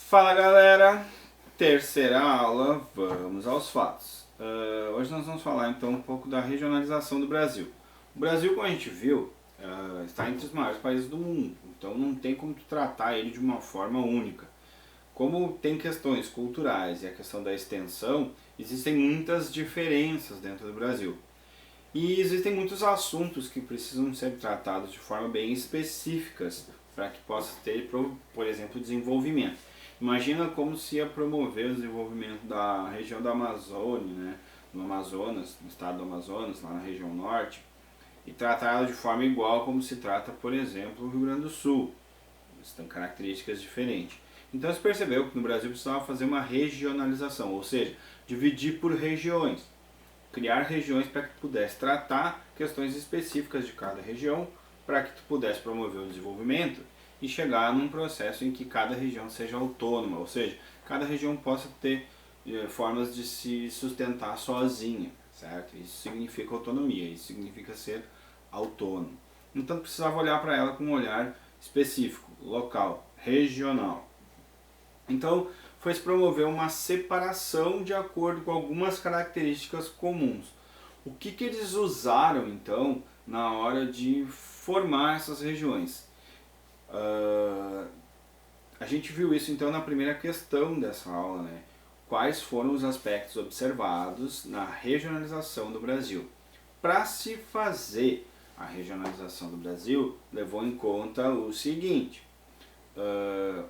Fala galera, terceira aula, vamos aos fatos. Hoje nós vamos falar então um pouco da regionalização do Brasil. O Brasil, como a gente viu, está entre os maiores países do mundo, então não tem como tu tratar ele de uma forma única. Como tem questões culturais e a questão da extensão, existem muitas diferenças dentro do Brasil. E existem muitos assuntos que precisam ser tratados de forma bem específicas para que possa ter, por exemplo, desenvolvimento. Imagina como se ia promover o desenvolvimento da região da Amazônia, né? No Amazonas, no estado do Amazonas, lá na região norte, e tratar ela de forma igual como se trata, por exemplo, o Rio Grande do Sul. Eles têm características diferentes. Então se percebeu que no Brasil precisava fazer uma regionalização, ou seja, dividir por regiões, criar regiões para que tu pudesse tratar questões específicas de cada região, para que tu pudesse promover o desenvolvimento e chegar num processo em que cada região seja autônoma, ou seja, cada região possa ter formas de se sustentar sozinha, certo? Isso significa autonomia, isso significa ser autônomo. Então precisava olhar para ela com um olhar específico, local, regional. Então foi se promover uma separação de acordo com algumas características comuns. O que eles usaram então na hora de formar essas regiões? A gente viu isso então na primeira questão dessa aula, né? Quais foram os aspectos observados na regionalização do Brasil? Para se fazer a regionalização do Brasil, levou em conta o seguinte: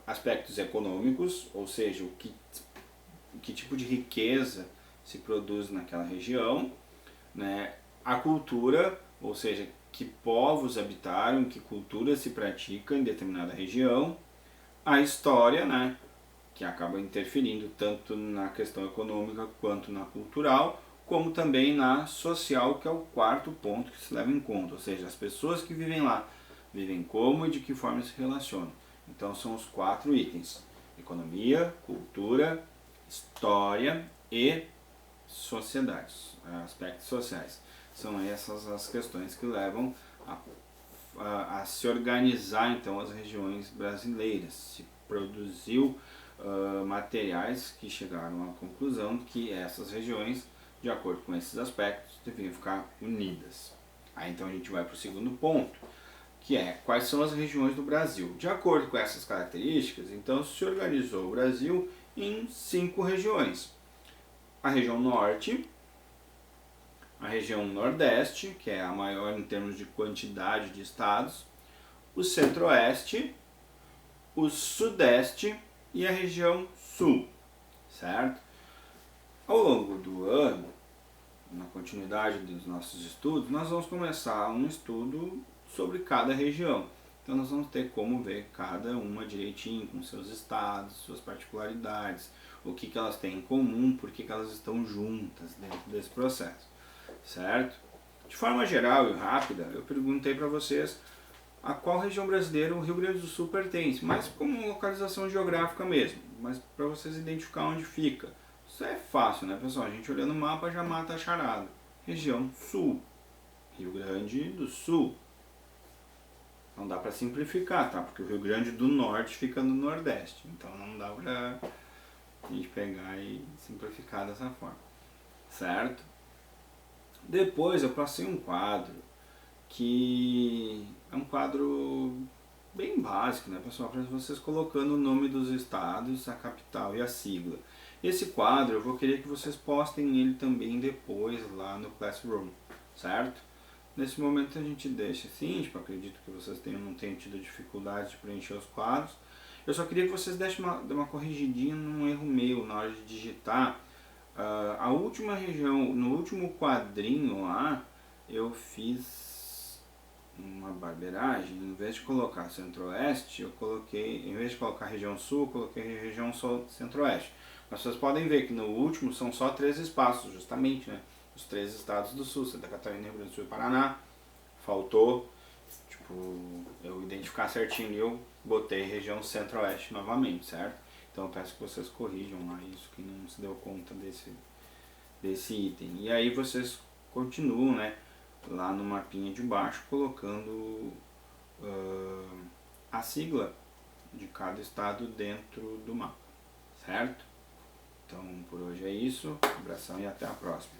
aspectos econômicos, ou seja, que tipo de riqueza se produz naquela região, né? A cultura, ou seja, que povos habitaram, que cultura se pratica em determinada região, a história, né, que acaba interferindo tanto na questão econômica quanto na cultural, como também na social, que é o quarto ponto que se leva em conta, ou seja, as pessoas que vivem lá, vivem como e de que forma se relacionam. Então são os quatro itens: economia, cultura, história e sociedades, aspectos sociais. São essas as questões que levam a se organizar então as regiões brasileiras. Se produziu materiais que chegaram à conclusão que essas regiões, de acordo com esses aspectos, deviam ficar unidas. Aí então a gente vai para o segundo ponto, que é quais são as regiões do Brasil. De acordo com essas características, então se organizou o Brasil em 5 regiões: a região norte, a região nordeste, que é a maior em termos de quantidade de estados, o centro-oeste, o sudeste e a região sul, certo? Ao longo do ano, na continuidade dos nossos estudos, nós vamos começar um estudo sobre cada região. Então nós vamos ter como ver cada uma direitinho, com seus estados, suas particularidades, o que elas têm em comum, por que elas estão juntas dentro desse processo, certo? De forma geral e rápida, eu perguntei para vocês a qual região brasileira o Rio Grande do Sul pertence, mas como localização geográfica mesmo, mas para vocês identificar onde fica. Isso é fácil, né, pessoal? A gente olhando o mapa já mata a charada. Região Sul, Rio Grande do Sul. Não dá para simplificar, tá? Porque o Rio Grande do Norte fica no Nordeste, então não dá para a gente pegar e simplificar dessa forma, certo? Depois eu passei um quadro que é um quadro bem básico, né, pessoal, para vocês colocando o nome dos estados, a capital e a sigla. Esse quadro eu vou querer que vocês postem ele também depois lá no Classroom, certo? Nesse momento a gente deixa assim, tipo, acredito que vocês não tenham tido dificuldade de preencher os quadros. Eu só queria que vocês dessem uma corrigidinha num erro meu na hora de digitar. A última região, no último quadrinho lá, eu fiz uma barbeiragem. Em vez de colocar centro-oeste, eu coloquei, em vez de colocar região sul, eu coloquei região centro-oeste. Mas vocês podem ver que no último são só 3 espaços, justamente, né? Os 3 estados do sul: Santa Catarina, Rio Grande do Sul e Paraná. Faltou, tipo, eu identificar certinho e eu botei região centro-oeste novamente, certo? Então eu peço que vocês corrijam lá isso, que não se deu conta desse item. E aí vocês continuam, né, lá no mapinha de baixo, colocando a sigla de cada estado dentro do mapa, certo? Então por hoje é isso, abração e até a próxima.